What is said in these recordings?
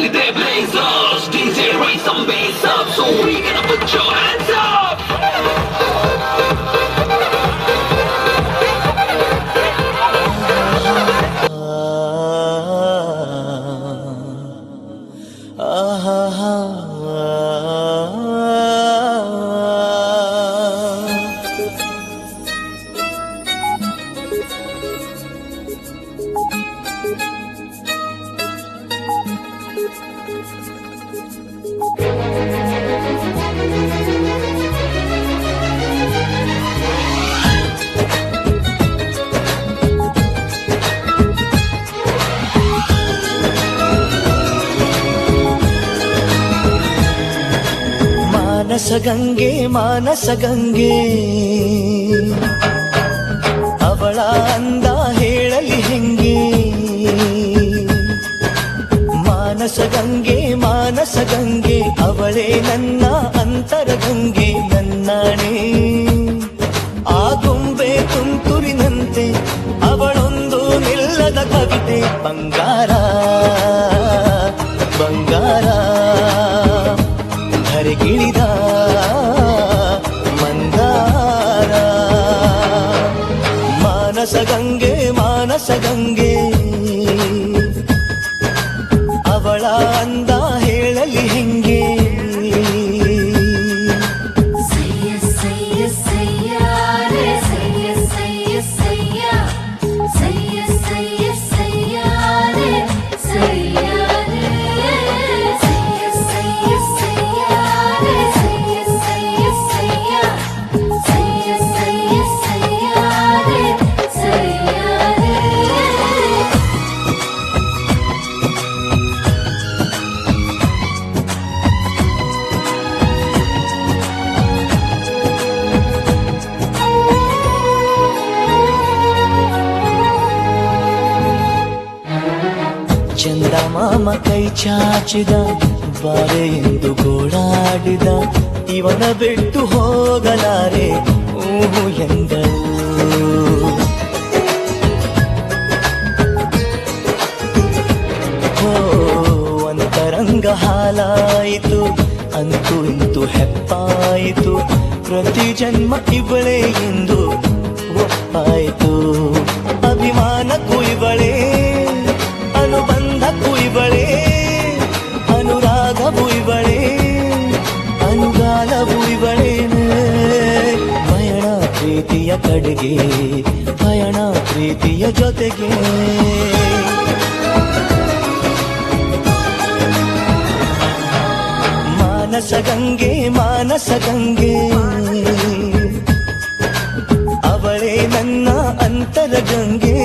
till they blaze us. DJ raise some bass up, so we gonna put your hands up. ಮಾನಸ ಗಂಗೆ ಅವಳ ಅಂದ ಹೇಳಲಿ ಹೆಂಗೆ. ಮಾನಸ ಗಂಗೆ ಅವಳೇ ನನ್ನ ಅಂತರ ಗಂಗೆ ನನ್ನಾಣೆ. ಆ ಗೊಂಬೆ ತುಂತುರಿನಂತೆ ಅವಳೊಂದು ನಿಲ್ಲದ ಕವಿತೆ. ಬಂಗಾರ ಧರೆಗಿಳಿದ ಮಂದಾರ. ಮಾನಸ ಗಂಗೆ ಅವಳ ಅಂದ ಹೇಳಲಿ ಹೆಂಗೆ. ಚಂದ ಮಾಮ ಕೈ ಚಾಚಿದ ಬಾರೆ ಎಂದು ಗೋಳಾಡಿದ. ಇವನ ಬಿಟ್ಟು ಹೋಗಲಾರೆ ಊಹು ಎಂದಳು. ಅಂತರಂಗ ಹಾಲಾಯಿತು, ಅಂತೂ ಇಂತೂ ಹೆಪ್ಪಾಯಿತು. ಪ್ರತಿ ಜನ್ಮ ಇವಳೇ ಎಂದು ಒಪ್ಪಾಯಿತು. ಅಭಿಮಾನಕ್ಕೂ ಇವಳೇ, ಅನುಬಂಧಕ್ಕೂ ಇವಳೇ, ಅನುರಾಗವೂ ಇವಳೇ, ಅನುಗಾಲವೂ ಇವಳೇನೆ. ಪಯಣ ಪ್ರೀತಿಯ ಕಡೆಗೆ, ಪಯಣ ಪ್ರೀತಿಯ ಜೊತೆಗೆ. ಮಾನಸ ಗಂಗೆ ಅವಳೇ ನನ್ನ ಅಂತರ ಗಂಗೆ.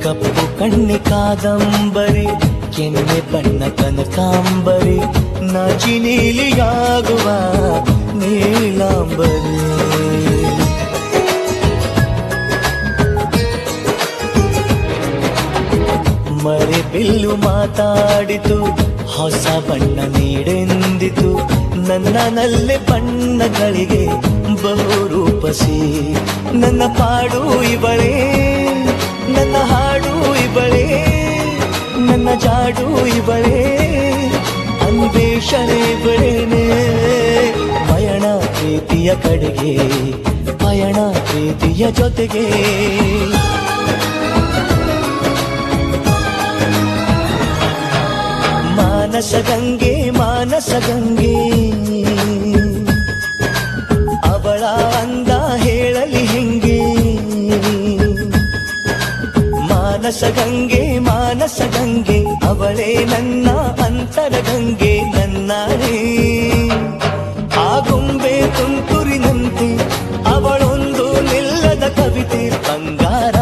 ಕಪ್ಪು ಕಣ್ಣೆ ಕಾದಂಬರಿ, ಕೆನ್ನೆ ಬಣ್ಣ ಕನಕಾಂಬರಿ, ನಾಚಿ ನೀಲಿಯಾಗುವ ನೀಲಾಂಬರಿ. ಮರೆ ಬಿಲ್ಲು ಮಾತಾಡಿತು, ಹೊಸ ಬಣ್ಣ ನೀಡೆಂದಿತು. ನನ್ನನಲ್ಲೇ ಬಣ್ಣಗಳಿಗೆ ಬಹುರೂಪಸಿ. ನನ್ನ ಪಾಡು ಇವಳೇ, ನನ್ನ ಹಾಡು ಇವಳೇ, ನನ್ನ ಜಾಡು ಇವಳೇ, ಅನ್ವೇಷಣೆ ಇವಳೇನೆ. ಪಯಣ ಪ್ರೀತಿಯ ಕಡೆಗೆ, ಪಯಣ ಪ್ರೀತಿಯ ಜೊತೆಗೆ. ಮಾನಸ ಗಂಗೆ ಅವಳ ಅಂದ ಹೇಳಲಿ ಹೆಂಗೆ. ಮಾನಸ ಗಂಗೆ ಅವಳೇ ನನ್ನ ಅಂತರ ಗಂಗೆ ನನ್ನಾನೇ. ಆ ಗೊಂಬೆ ತುಂತುರಿನಂತೆ ಅವಳೊಂದು ನಿಲ್ಲದ ಕವಿತೆ. ಬಂಗಾರ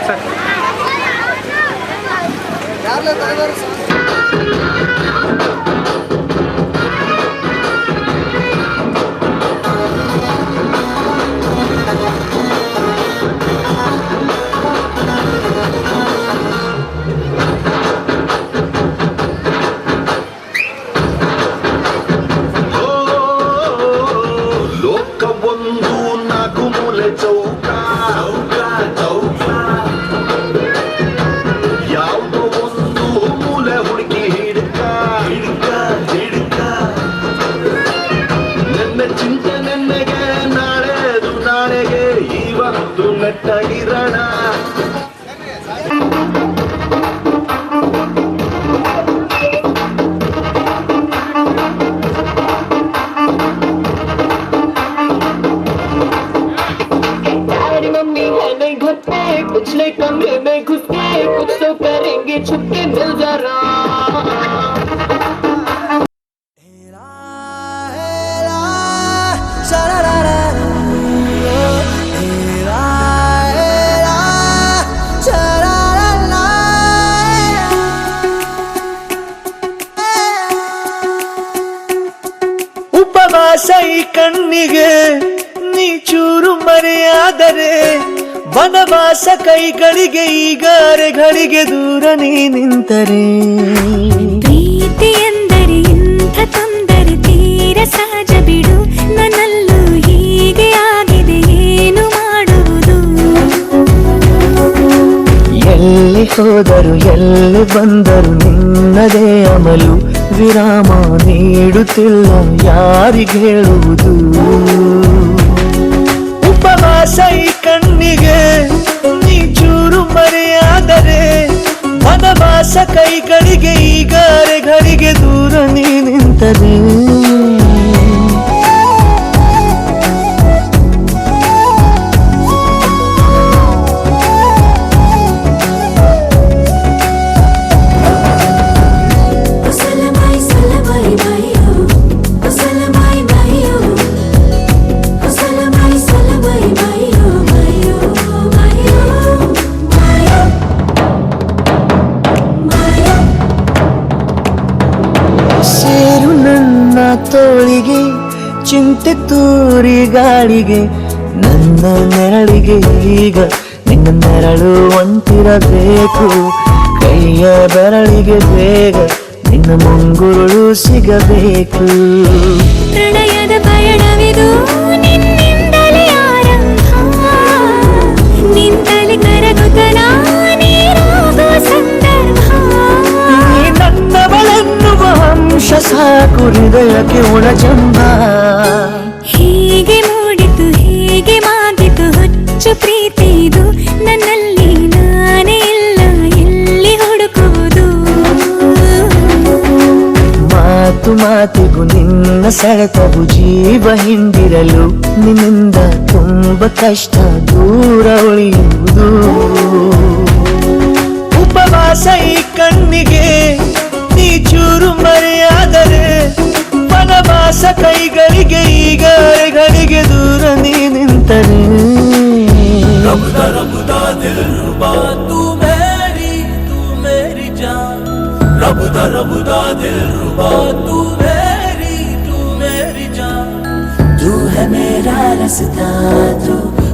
ಸರ್. ಲೋಕವೊಂದು ನಾಲ್ಕು ಮೂಲೆ ಚೌಕ ಯಾವುದೋ ಒಂದು ಮೂಲೆ ಹುಡುಕಿ ಹಿಡ್ಕ ನನ್ನ ಚಿಂತೆ ನೆನ್ನೆಗೆ ನಾಳೆದು ನಾಳೆಗೆ ಇವತ್ತು ನೆಟ್ಟಗಿರೋಣ. मम्मी है नहीं घर पे, पिछले कमरे में घुस के कुछ तो करेंगे, छुप के मिल जरा. ಉಪವಾಸ ಈ ಕಣ್ಣಿಗೆ ನೀ ಚೂರು ಮರೆಯಾದರೆ, ವನವಾಸ ಕೈಗಳಿಗೆ ಈಗಾರೆಗಳಿಗೆ ದೂರ ನೀ ನಿಂತರೆ. ಪ್ರೀತಿ ಎಂದರೆ ಇಂಥ ತೊಂದರೆ ತೀರ ಸಹಜ ಬಿಡು, ನನ್ನಲ್ಲೂ ಹೀಗೆ ಆಗಿದೆ ಏನು ಮಾಡುವುದು. ಎಲ್ಲಿ ಹೋದರು ಎಲ್ಲಿ ಬಂದರು ನಿನ್ನದೇ ಅಮಲು, ವಿರಾಮ ನೀಡುತ್ತಿಲ್ಲ ಯಾರಿಗೆ ಹೇಳುವುದು. ಉಪವಾಸ ಈ ಕಣ್ಣಿಗೆ ನೀ ಚೂರು ಮರೆಯಾದರೆ, ವನವಾಸ ಕೈಗಳಿಗೆ ಈಗಾರೆಗಳಿಗೆ ದೂರ ನೀ ನಿಂತರೆ. ಸೇರು ನನ್ನ ತೋಳಿಗೆ ಚಿಂತೆ ತೂರಿ ಗಾಳಿಗೆ, ನನ್ನ ನೆರಳಿಗೆ ಈಗ ನಿನ್ನ ನೆರಳು ಒಂಟಿರಬೇಕು. ಕೈಯ ಬೆರಳಿಗೆ ಬೇಗ ನಿನ್ನ ಮುಂಗುರುಳು ಸಿಗಬೇಕು. ಪ್ರಣಯದ ಪಯಣವಿದು ನಿನ್ನಿಂದಲೇ ಆರಂಭ, ನಿಂತಲೇ ಕರಗುತ್ತ ನಾನೇರಾಗೋ ಸಂದರ್ಭ. ನೀ ನನ್ನವಳೆನ್ನುವ ಅಂಶ ಸಾಕು ಹೃದಯಕ್ಕೆ ಒಳಜಂಬ. ಹೀಗೆ ಮೂಡಿತು ಹೀಗೆ ಮಾಗಿತು ಹುಚ್ಚು ಪ್ರೀತಿ ಇದು, ನನ್ನಲ್ಲಿ ನಾನೇ ಇಲ್ಲ ಎಲ್ಲಿ ಹುಡುಕುವುದು. ಮಾತು ಮಾತಿಗೂ ನಿನ್ನ ಸೆಳೆತವು ಜೀವ ಹಿಂದಿರಲು, ನಿನ್ನಿಂದ ತುಂಬ ಕಷ್ಟ ದೂರ ಉಳಿಯುವುದು. ಉಪವಾಸ ಈ ಕಣ್ಣಿಗೆ ನೀ ಚೂರು ಮರೆಯಾದರೆ, ವನವಾಸ ಕೈಗಳಿಗೆ ಈಗಾರೆಗಳಿಗೆ ದೂರ ನೀ ನಿಂತರೆ. रबुदा दिलरुबा तू मेरी जान, रबुदा दिलरुबा तू मेरी जान. तू है मेरा रास्ता,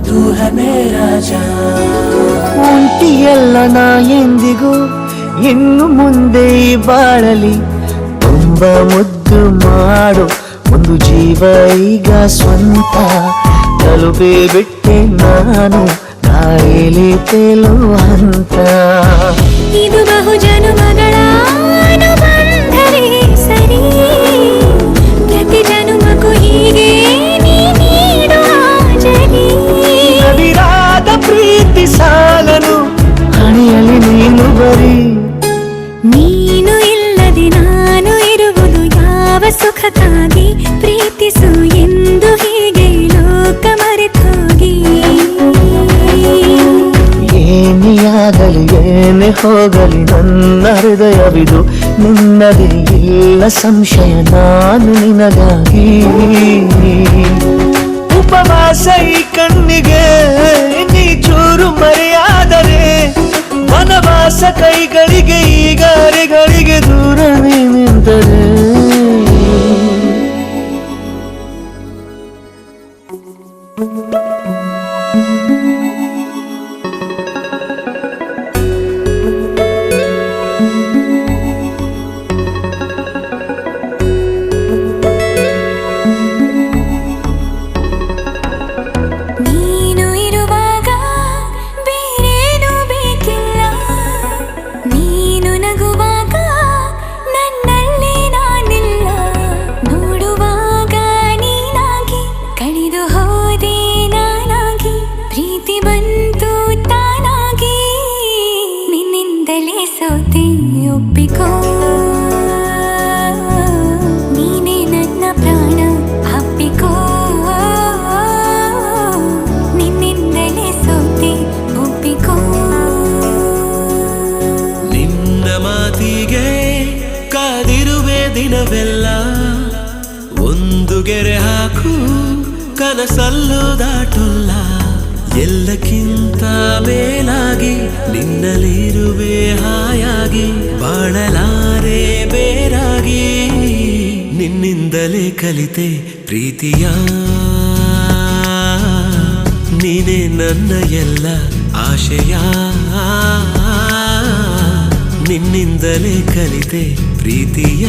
तू है मेरा जान. ಒಂಟಿಯಲ್ಲ ನಾ ಎಂದಿಗೂ ಇನ್ನು ಮುಂದೆ ಈ ಬಾಳಲಿ, ತುಂಬ ಮುದ್ದು ಮಾಡು ಒಂದು ಜೀವ ಈಗ ಸ್ವಂತ. ತಲುಪೇ ಬಿಟ್ಟೆ ನಾನು ಗಾಳಿಲಿ ತೇಲುವ ಹಂತ. ಇದು ಬಹು ಜನುಮಗಳ ಅನುಬಂಧವೇ ಸರಿ, ಪ್ರತಿ ಜನುಮಕ್ಕೂ ಹೀಗೆ ನೀ ನೀಡುವ ಜರಿ. ನವಿರಾದ ಪ್ರೀತಿ ಸಾಲನು ಹಣಿಯಲಿ ನೀನು ಬರೀ. ನೀನು ಇಲ್ಲದೆ ನಾನು ಇರುವುದು ಯಾವ ಸುಖಕ್ಕಾಗಿ, ಪ್ರೀತಿಸು ಎಂದು ಹೀಗೆ ಲೋಕ ಮರೆತೋಗಿ. ಏನಿಯಾಗಲಿ ಏನೇ ಹೋಗಲಿ ನನ್ನ ಹೃದಯವಿದು ನಿನ್ನದೇ, ಇಲ್ಲ ಸಂಶಯ ನಾನು ನಿನಗಾಗಿ. ಉಪವಾಸ ಈ ಕಣ್ಣಿಗೆ ನೀ ಚೂರು ಮರೆಯಾದರೆ, ವನವಾಸ ಕೈಗಳಿಗೆ ಈಗಾರಿಗಳಿಗೆ ದೂರ ನಿಂತರೆ ನೀನು ಇರುವಾಗ ಬೇರೇನು ಬೇಕಿಲ್ಲ, ನೀನು ನಗುವಾಗ ನನ್ನಲ್ಲಿ ನಾನಿಲ್ಲ, ನೋಡುವಾಗ ನೀನಾಗಿ ಕಳೆದು ಹೋದೆ ನಾನಾಗಿ, ಪ್ರೀತಿ ಬಂತು ತಾನಾಗಿ, ನಿನ್ನಿಂದಲೇ ಸೋತೆ ಒಪ್ಪಿಕೋ, ನೀನೇ ನನ್ನ ಪ್ರಾಣ ಅಪ್ಪಿಕೋ, ನಿನ್ನಿಂದಲೇ ಸೋತೆ ಒಪ್ಪಿಕೋ. ನಿನ್ನ ಮಾತಿಗೆ ಕಾದಿರುವೆ ದಿನವೆಲ್ಲ, ಒಂದು ಗೆರೆ ಹಾಕು ಕನಸಲ್ಲೂ ದಾಟುಲ್ಲ, ಎಲ್ಲಕ್ಕಿಂತ ಮೇಲಾಗಿ ನಿನ್ನಲ್ಲಿರುವೆ ಹಾಯಾಗಿ, ಬಾಳಲಾರೆ ಬೇರಾಗಿ, ನಿನ್ನಿಂದಲೇ ಕಲಿತೆ ಪ್ರೀತಿಯ, ನೀನೇ ನನ್ನ ಎಲ್ಲ ಆಶಯ, ನಿನ್ನಿಂದಲೇ ಕಲಿತೆ ಪ್ರೀತಿಯ.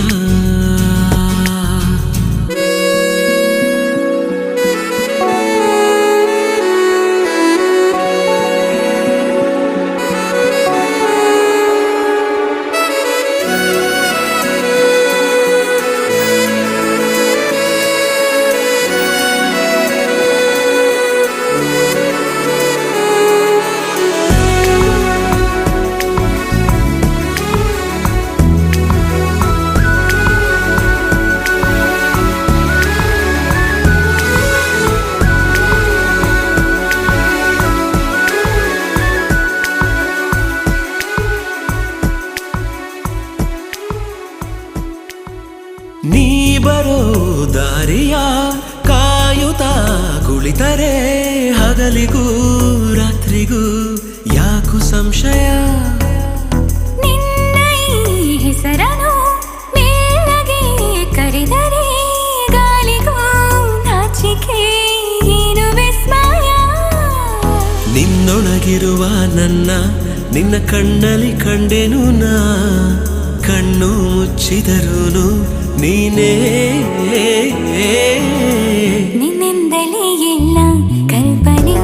ನೀ ಬರೋ ದಾರಿಯ ಕಾಯುತ್ತಾ ಕುಳಿತರೆ, ಹಗಲಿಗೂ ರಾತ್ರಿಗೂ ಯಾಕು ಸಂಶಯ, ನಿನ್ನ ಈ ಹೆಸರನು ಮೇಲಗೆ ಕರೆದರೆ, ಗಾಳಿಗೂ ನಾಚಿಕೆ ಏನು ವಿಸ್ಮಯ, ನಿನ್ನೊಳಗಿರುವ ನನ್ನ ನಿನ್ನ ಕಣ್ಣಲ್ಲಿ ಕಂಡೆನು ನಾ, ಕಣ್ಣು ಮುಚ್ಚಿದರೂನು ನೀನೇ, ನಿನ್ನಿಂದಲೇ ಎಲ್ಲ ಕಲ್ಪನೆ,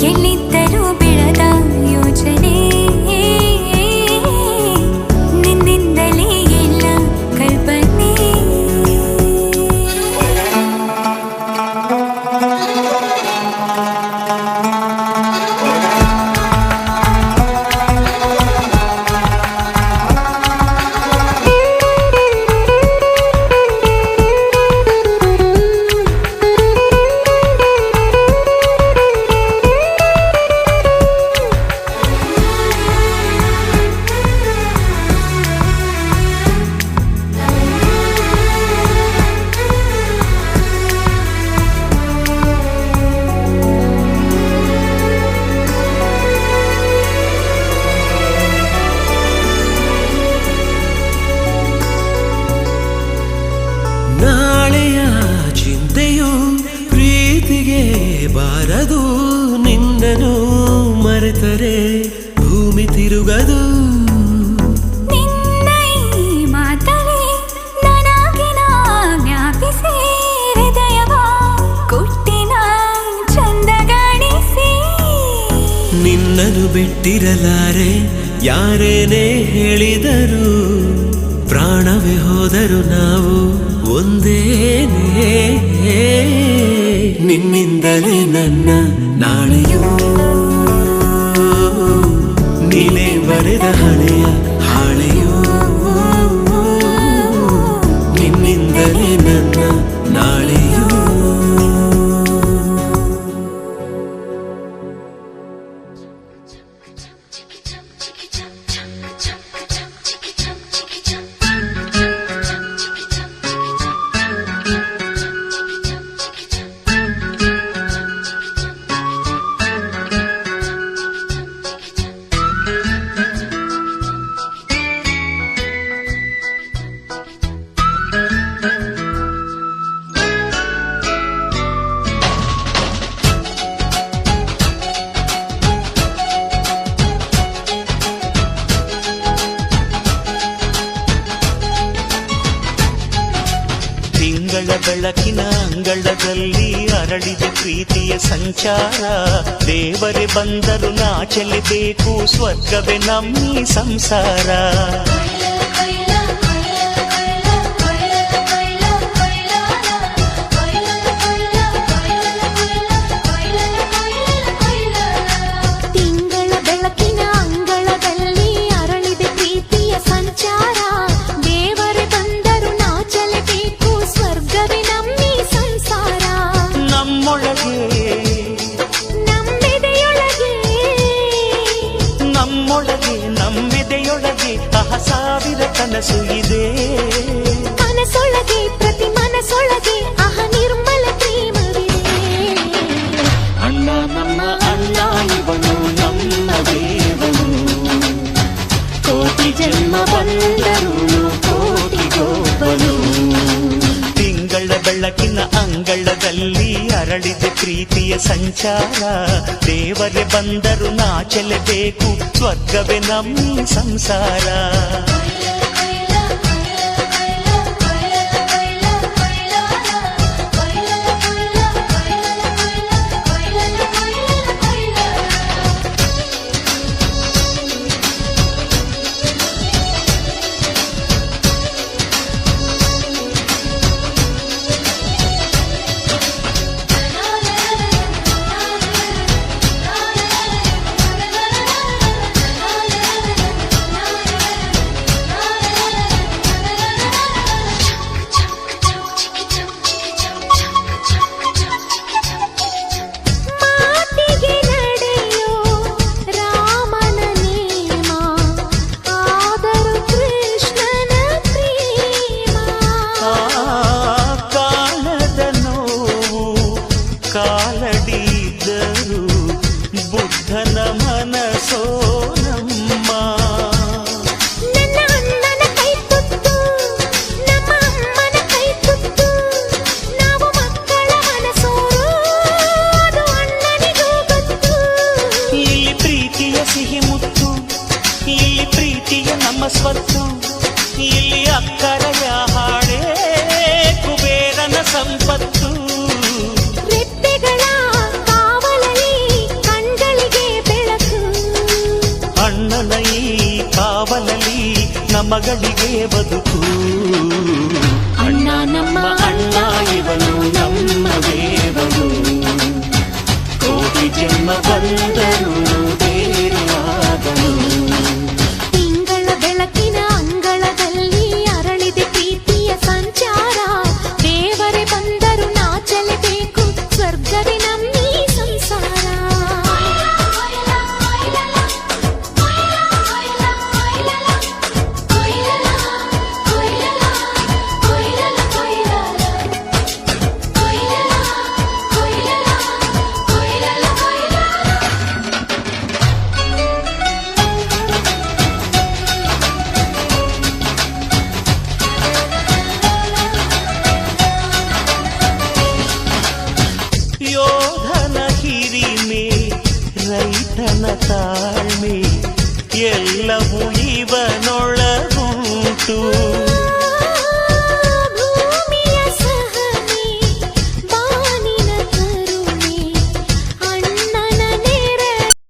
ಎಲ್ಲಿದ್ದರೂ ಬೆಳೆದ ಯೋಚನೆ, ನಿನ್ನಿಂದಲೇ ಎಲ್ಲ ಕಲ್ಪನೆ. ನಾಳೆಯ ಚಿಂತೆಯು ಪ್ರೀತಿಗೆ ಬಾರದು, ನಿನ್ನನು ಮರೆತರೆ ಭೂಮಿ ತಿರುಗದು, ನಿನ್ನ ಈ ಮಾತಲ್ಲಿ ನನಗಿನ ಜ್ಞಾಪಿಸಿ, ಹೃದಯವ ಕೊಟ್ಟಿನ ಚಂದಗಾಣಿಸಿ, ನಿನ್ನನು ಬಿಟ್ಟಿರಲಾರೆ ಯಾರೇನೇ ಹೇಳಿದರು, ಪ್ರಾಣವೇ ಹೋದರು ನಾವು ಒಂದೇನೇ, ನಿನ್ನಿಂದಲೇ ನನ್ನ ನಾಳೆಯೂ, ನೀನೇ ಬರೆದ ಹಣೆಯ ಹಾಳೆಯೂ, ನಿನ್ನಿಂದಲೇ ನನ್ನ ನಾಳೆಯೂ. ತಿಂಗಳ ಬೆಳಕಿನ ಅಂಗಳದಲ್ಲಿ ಅರಳಿದ ಪ್ರೀತಿಯ ಸಂಚಾರ ದೇವರೇ ಬಂದರು ನಾಚಲೇಬೇಕು ಸ್ವರ್ಗವೇ ನಮ್ಮಿ ಸಂಸಾರ ತಿಂಗಳ ಬೆಳಕಿನ ಅಂಗಳದಲ್ಲಿ ಅರಳಿದ ಪ್ರೀತಿಯ ಸಂಚಾರ ದೇವರೇ ಬಂದರು ನಾಚಲೇಬೇಕು ಸ್ವರ್ಗವೇ ನಮ್ಮಿ ಸಂಸಾರ ನಮ್ಮೊಳಗೆ ನಮ್ಮೆದೆಯೊಳಗೆ ಸಾವಿರ ಕನಸು ಇದೆ ಕನಸೊಳಗೆ ಪ್ರತಿ ಮನಸೊಳಗೆ ನಿರ್ಮಲ ಪ್ರೇಮವಿದೆ ಅಣ್ಣ ನಮ್ಮ ಅಣ್ಣ ಇವನು ನಮ್ಮ ದೇವನು ಕೋಟಿ ಜನ್ಮ ಬಂದರು ಕೋಟಿಗೊಬ್ಬನು ತಿಂಗಳ ಬೆಳಕಿನ ಅಂಗಳದಲ್ಲಿ ಅರಳಿದ ಪ್ರೀತಿಯ ಸಂಚಾರ ದೇವರೇ ಬಂದರು ನಾಚಲೇಬೇಕು ಸ್ವರ್ಗವೇ ನಮ್ಮಿ ಸಂಸಾರ ಮಾತಿಗೆ ನಡೆಯೋ ರಾಮನ ನೇಮ ಆದರೂ ಕೃಷ್ಣನ ಪ್ರೇಮ ಕಾಣದ ನೋವು ಕಾಲಡಿದ್ದರು ಬುದ್ಧನ ಮನಸೋ ನಮ್ಮ ನನ್ನ ಅಣ್ಣನ ಕೈ ತುತ್ತು ನಮ್ಮ ಅಮ್ಮನ ಕೈ ತುತ್ತು ನಾವು ಮಕ್ಕಳ ಮನಸೋರು ಅದು ಅಣ್ಣನಿಗೂ ಗೊತ್ತು ಇಲ್ಲಿ ಪ್ರೀತಿಯ ಸಿಹಿ ಮುತ್ತು ಇಲ್ಲಿ ಪ್ರೀತಿಯ ನಮ್ಮ ಸ್ವತ್ತು ಇಲ್ಲಿ ಅಕ್ಕರೆಯ ಹಾಡೇ ಕುಬೇರನ ಸಂಪತ್ತು ರೆಪ್ಪೆಗಳ ಕಾವಲಲ್ಲಿ ಕಣ್ಗಳಿಗೆ ಬೆಳಕು ಅಣ್ಣನ ಈ ಕಾವಲಲ್ಲಿ ನಮಗಳಿಗೆ ಬದುಕು ಅಣ್ಣ ನಮ್ಮ ಅಣ್ಣ ಇವನು ನಮ್ಮ ದೇವನು ಕೋಟಿ ಜನ್ಮ ಬಂದರು